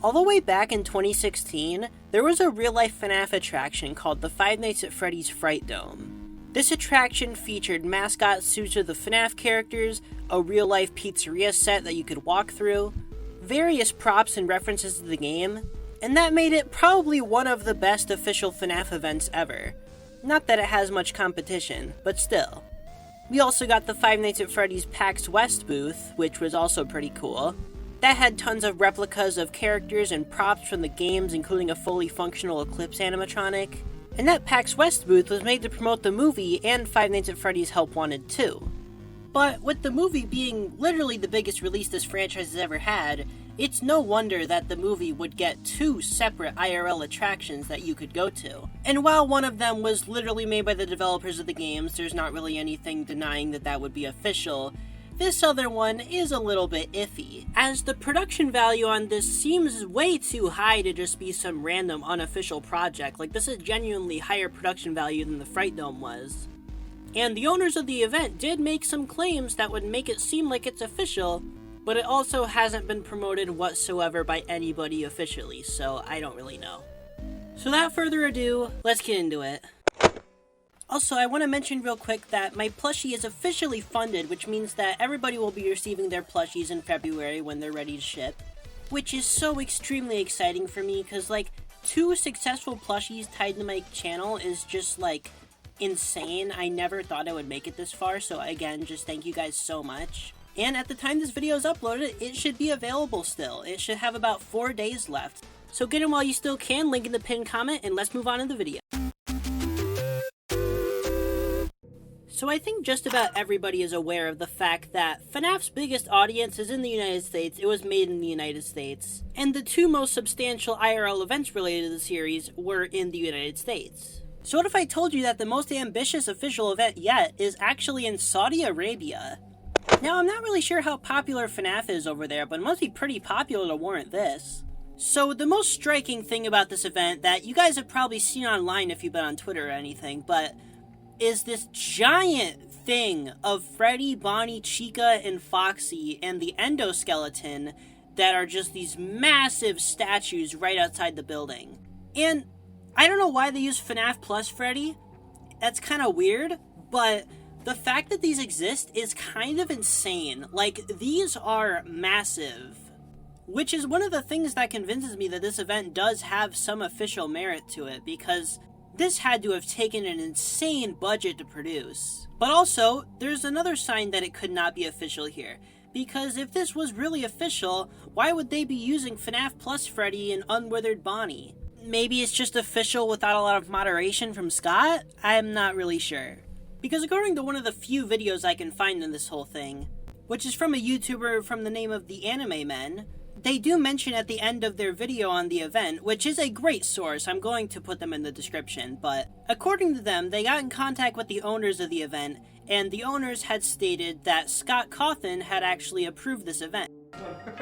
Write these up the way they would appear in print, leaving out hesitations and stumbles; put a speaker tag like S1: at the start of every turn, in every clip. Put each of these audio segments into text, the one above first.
S1: All the way back in 2016, there was a real-life FNAF attraction called the Five Nights at Freddy's Fright Dome. This attraction featured mascot suits of the FNAF characters, a real-life pizzeria set that you could walk through, various props and references to the game, and that made it probably one of the best official FNAF events ever. Not that it has much competition, but still. We also got the Five Nights at Freddy's PAX West booth, which was also pretty cool. That had tons of replicas of characters and props from the games, including a fully functional Eclipse animatronic. And that PAX West booth was made to promote the movie and Five Nights at Freddy's Help Wanted 2. But with the movie being literally the biggest release this franchise has ever had, it's no wonder that the movie would get 2 separate IRL attractions that you could go to. And while one of them was literally made by the developers of the games, there's not really anything denying that that would be official. This other one is a little bit iffy, as the production value on this seems way too high to just be some random unofficial project. Like, this is genuinely higher production value than the Fright Dome was. And the owners of the event did make some claims that would make it seem like it's official, but it also hasn't been promoted whatsoever by anybody officially, so I don't really know. So without further ado, let's get into it. Also, I want to mention real quick that my plushie is officially funded, which means that everybody will be receiving their plushies in February when they're ready to ship, which is so extremely exciting for me, because, like, 2 successful plushies tied to my channel is just, like, insane. I never thought I would make it this far, so again, just thank you guys so much. And at the time this video is uploaded, it should be available still. It should have about 4 days left. So get them while you still can, link in the pinned comment, and let's move on to the video. So I think just about everybody is aware of the fact that FNAF's biggest audience is in the United States, it was made in the United States, and the 2 most substantial IRL events related to the series were in the United States. So what if I told you that the most ambitious official event yet is actually in Saudi Arabia? Now, I'm not really sure how popular FNAF is over there, but it must be pretty popular to warrant this. So the most striking thing about this event that you guys have probably seen online if you've been on Twitter or anything, but is this giant thing of Freddy, Bonnie, Chica, and Foxy and the endoskeleton that are just these massive statues right outside the building. And I don't know why they use FNAF plus Freddy. That's kind of weird, but the fact that these exist is kind of insane. Like, these are massive, which is one of the things that convinces me that this event does have some official merit to it, because this had to have taken an insane budget to produce. But also, there's another sign that it could not be official here, because if this was really official, why would they be using FNAF plus Freddy and Unwithered Bonnie? Maybe it's just official without a lot of moderation from Scott? I'm not really sure. Because according to one of the few videos I can find in this whole thing, which is from a YouTuber from the name of the Anime Men, they do mention at the end of their video on the event, which is a great source, I'm going to put them in the description, but according to them, they got in contact with the owners of the event, and the owners had stated that Scott Cawthon had actually approved this event.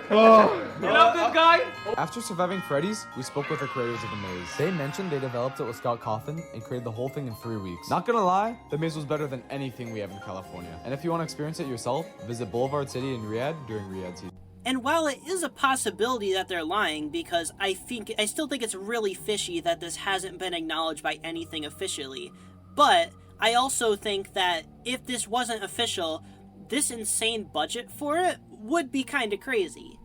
S2: Oh.
S3: You love this guy?
S2: After surviving Freddy's, we spoke with the creators of the maze. They mentioned they developed it with Scott Cawthon and created the whole thing in 3 weeks. Not gonna lie, the maze was better than anything we have in California. And if you want to experience it yourself, visit Boulevard City in Riyadh during Riyadh season.
S1: And while it is a possibility that they're lying, because I still think it's really fishy that this hasn't been acknowledged by anything officially, but I also think that if this wasn't official, this insane budget for it would be kinda crazy.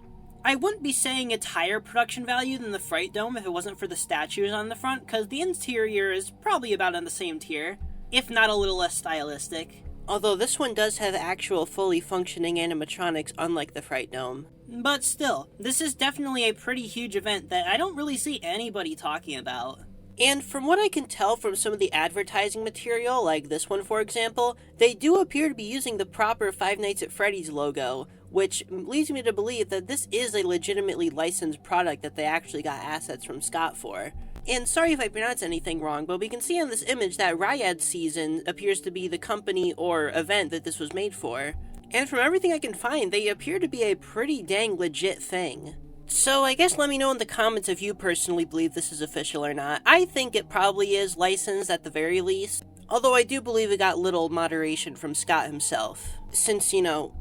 S1: I wouldn't be saying it's higher production value than the Fright Dome if it wasn't for the statues on the front, because the interior is probably about on the same tier, if not a little less stylistic. Although this one does have actual fully functioning animatronics, unlike the Fright Dome. But still, this is definitely a pretty huge event that I don't really see anybody talking about. And from what I can tell from some of the advertising material, like this one for example, they do appear to be using the proper Five Nights at Freddy's logo, which leads me to believe that this is a legitimately licensed product that they actually got assets from Scott for. And sorry if I pronounce anything wrong, but we can see on this image that Riyadh season appears to be the company or event that this was made for. And from everything I can find, they appear to be a pretty dang legit thing. So I guess let me know in the comments if you personally believe this is official or not. I think it probably is licensed at the very least, although I do believe it got little moderation from Scott himself, since, you know.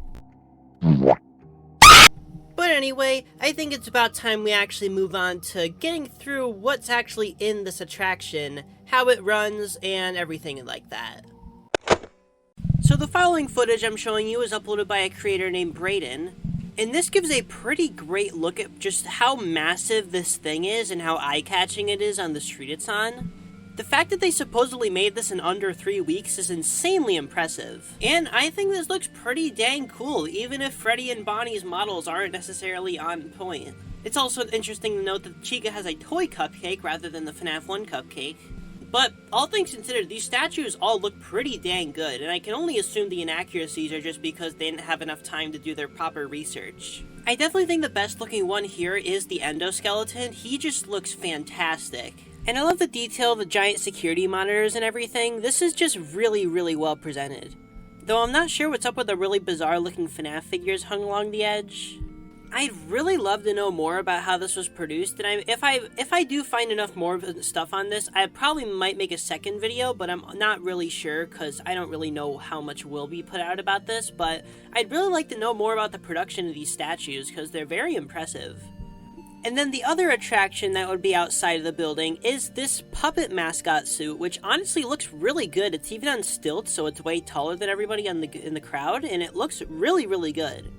S1: But But anyway, I think it's about time we actually move on to getting through what's actually in this attraction, how it runs, and everything like that. So the following footage I'm showing you is uploaded by a creator named Braden, and this gives a pretty great look at just how massive this thing is and how eye-catching it is on the street it's on. The fact that they supposedly made this in under 3 weeks is insanely impressive. And I think this looks pretty dang cool, even if Freddy and Bonnie's models aren't necessarily on point. It's also interesting to note that Chica has a toy cupcake rather than the FNAF 1 cupcake. But all things considered, these statues all look pretty dang good, and I can only assume the inaccuracies are just because they didn't have enough time to do their proper research. I definitely think the best looking one here is the endoskeleton. He just looks fantastic. And I love the detail of the giant security monitors and everything. This is just really, really well presented. Though I'm not sure what's up with the really bizarre looking FNAF figures hung along the edge. I'd really love to know more about how this was produced, and if I do find enough more stuff on this, I probably might make a second video, but I'm not really sure because I don't really know how much will be put out about this, but I'd really like to know more about the production of these statues because they're very impressive. And then the other attraction that would be outside of the building is this puppet mascot suit, which honestly looks really good. It's even on stilts, so it's way taller than everybody in the crowd, and it looks really, really good.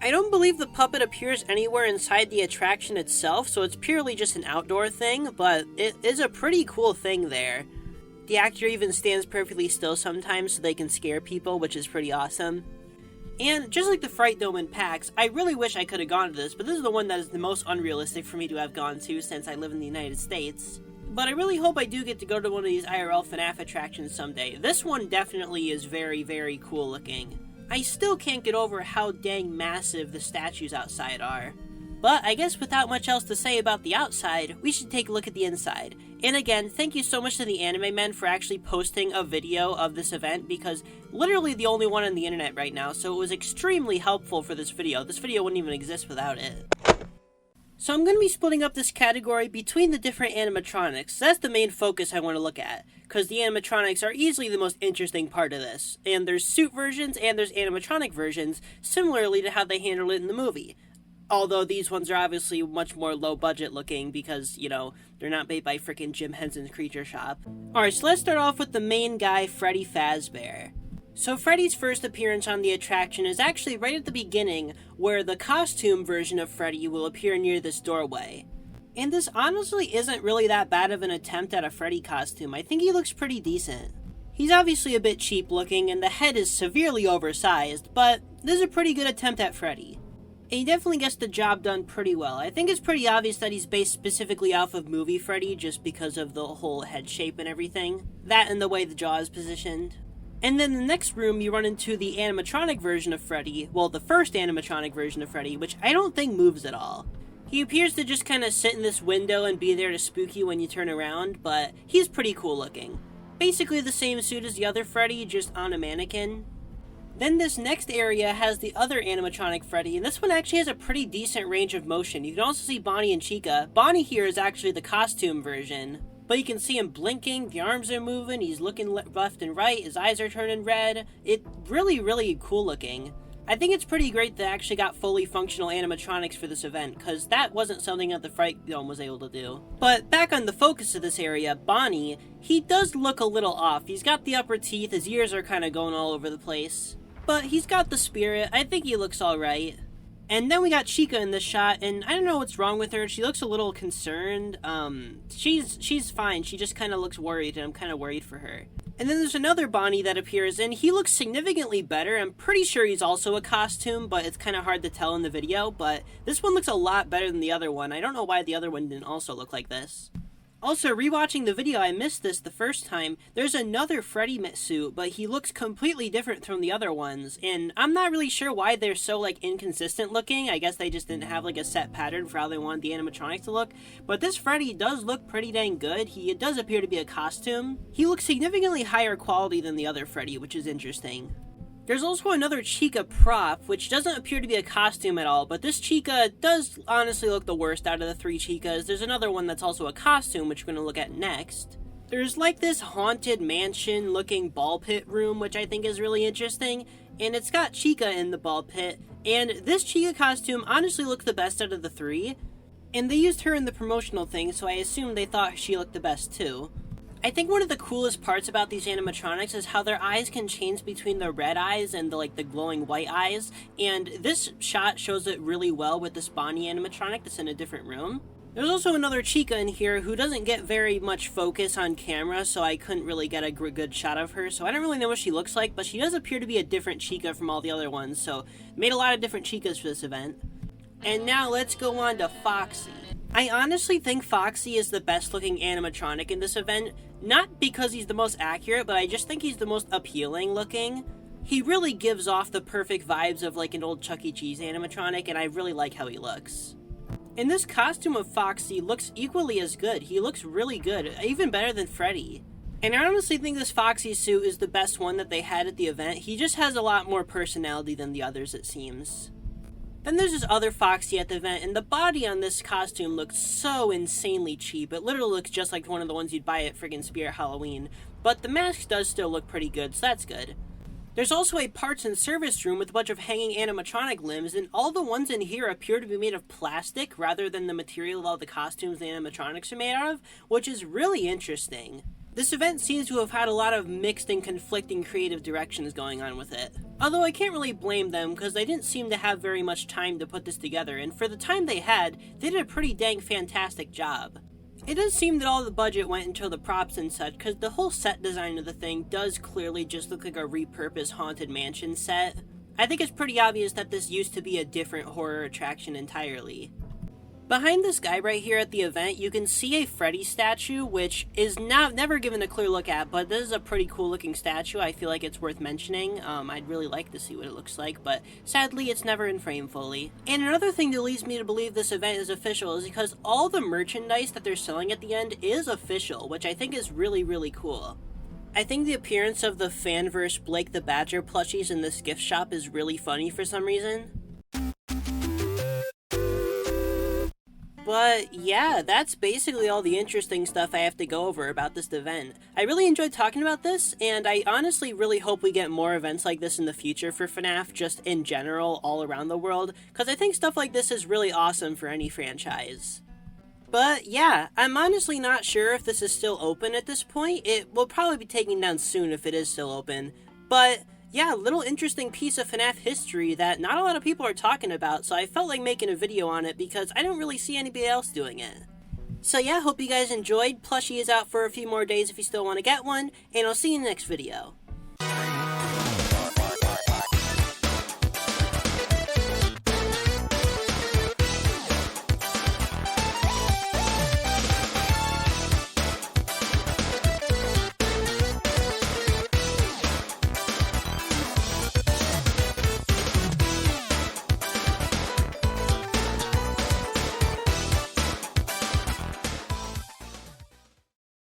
S1: I don't believe the puppet appears anywhere inside the attraction itself, so it's purely just an outdoor thing, but it is a pretty cool thing there. The actor even stands perfectly still sometimes so they can scare people, which is pretty awesome. And just like the Fright Dome in PAX, I really wish I could have gone to this, but this is the one that is the most unrealistic for me to have gone to since I live in the United States. But I really hope I do get to go to one of these IRL FNAF attractions someday. This one definitely is very, very cool looking. I still can't get over how dang massive the statues outside are. But I guess without much else to say about the outside, we should take a look at the inside. And again, thank you so much to the Anime Men for actually posting a video of this event, because literally the only one on the internet right now, so it was extremely helpful for this video. This video wouldn't even exist without it. So I'm going to be splitting up this category between the different animatronics. That's the main focus I want to look at, because the animatronics are easily the most interesting part of this. And there's suit versions and there's animatronic versions, similarly to how they handled it in the movie. Although these ones are obviously much more low budget looking because, you know, they're not made by frickin' Jim Henson's Creature Shop. Alright, so let's start off with the main guy, Freddy Fazbear. So Freddy's first appearance on the attraction is actually right at the beginning, where the costume version of Freddy will appear near this doorway. And this honestly isn't really that bad of an attempt at a Freddy costume. I think he looks pretty decent. He's obviously a bit cheap looking and the head is severely oversized, but this is a pretty good attempt at Freddy. And he definitely gets the job done pretty well. I think it's pretty obvious that he's based specifically off of movie Freddy just because of the whole head shape and everything. That and the way the jaw is positioned. And then in the next room you run into the animatronic version of Freddy, well, the first animatronic version of Freddy, which I don't think moves at all. He appears to just kind of sit in this window and be there to spook you when you turn around, but he's pretty cool looking. Basically the same suit as the other Freddy, just on a mannequin. Then this next area has the other animatronic Freddy, and this one actually has a pretty decent range of motion. You can also see Bonnie and Chica. Bonnie here is actually the costume version, but you can see him blinking, the arms are moving, he's looking left and right, his eyes are turning red. It's really, really cool looking. I think it's pretty great that they actually got fully functional animatronics for this event, because that wasn't something that the Fright Dome was able to do. But back on the focus of this area, Bonnie, he does look a little off. He's got the upper teeth, his ears are kind of going all over the place. But he's got the spirit. I think he looks alright. And then we got Chica in this shot, and I don't know what's wrong with her. She looks a little concerned. She's fine. She just kind of looks worried, and I'm kind of worried for her. And then there's another Bonnie that appears, and he looks significantly better. I'm pretty sure he's also a costume, but it's kind of hard to tell in the video. But this one looks a lot better than the other one. I don't know why the other one didn't also look like this. Also, rewatching the video, I missed this the first time. There's another Freddy suit, but he looks completely different from the other ones, and I'm not really sure why they're so, inconsistent looking. I guess they just didn't have, a set pattern for how they wanted the animatronics to look, but this Freddy does look pretty dang good. It does appear to be a costume. He looks significantly higher quality than the other Freddy, which is interesting. There's also another Chica prop, which doesn't appear to be a costume at all, but this Chica does honestly look the worst out of the three Chicas. There's another one that's also a costume, which we're going to look at next. There's like this haunted mansion looking ball pit room, which I think is really interesting, and it's got Chica in the ball pit, and this Chica costume honestly looks the best out of the three, and they used her in the promotional thing, so I assume they thought she looked the best too. I think one of the coolest parts about these animatronics is how their eyes can change between the red eyes and the glowing white eyes, and this shot shows it really well with this Bonnie animatronic that's in a different room. There's also another Chica in here who doesn't get very much focus on camera, so I couldn't really get a good shot of her, so I don't really know what she looks like, but she does appear to be a different Chica from all the other ones, so made a lot of different Chicas for this event. And now let's go on to Foxy. I honestly think Foxy is the best looking animatronic in this event, not because he's the most accurate, but I just think he's the most appealing looking. He really gives off the perfect vibes of like an old Chuck E. Cheese animatronic, and I really like how he looks. And this costume of Foxy looks equally as good. He looks really good, even better than Freddy. And I honestly think this Foxy suit is the best one that they had at the event. He just has a lot more personality than the others, it seems. Then there's this other Foxy at the event, and the body on this costume looks so insanely cheap. It literally looks just like one of the ones you'd buy at friggin' Spirit Halloween. But the mask does still look pretty good, so that's good. There's also a parts and service room with a bunch of hanging animatronic limbs, and all the ones in here appear to be made of plastic rather than the material all the costumes and animatronics are made out of, which is really interesting. This event seems to have had a lot of mixed and conflicting creative directions going on with it. Although I can't really blame them, because they didn't seem to have very much time to put this together, and for the time they had, they did a pretty dang fantastic job. It does seem that all the budget went into the props and such, because the whole set design of the thing does clearly just look like a repurposed Haunted Mansion set. I think it's pretty obvious that this used to be a different horror attraction entirely. Behind this guy right here at the event, you can see a Freddy statue, which is never given a clear look at, but this is a pretty cool looking statue. I feel like it's worth mentioning. I'd really like to see what it looks like, but sadly it's never in frame fully. And another thing that leads me to believe this event is official is because all the merchandise that they're selling at the end is official, which I think is really, really cool. I think the appearance of the Fanverse Blake the Badger plushies in this gift shop is really funny for some reason. But yeah, that's basically all the interesting stuff I have to go over about this event. I really enjoyed talking about this, and I honestly really hope we get more events like this in the future for FNAF, just in general, all around the world, because I think stuff like this is really awesome for any franchise. But yeah, I'm honestly not sure if this is still open at this point. It will probably be taken down soon if it is still open, but yeah, little interesting piece of FNAF history that not a lot of people are talking about, so I felt like making a video on it because I don't really see anybody else doing it. So yeah, hope you guys enjoyed. Plushie is out for a few more days if you still want to get one, and I'll see you in the next video.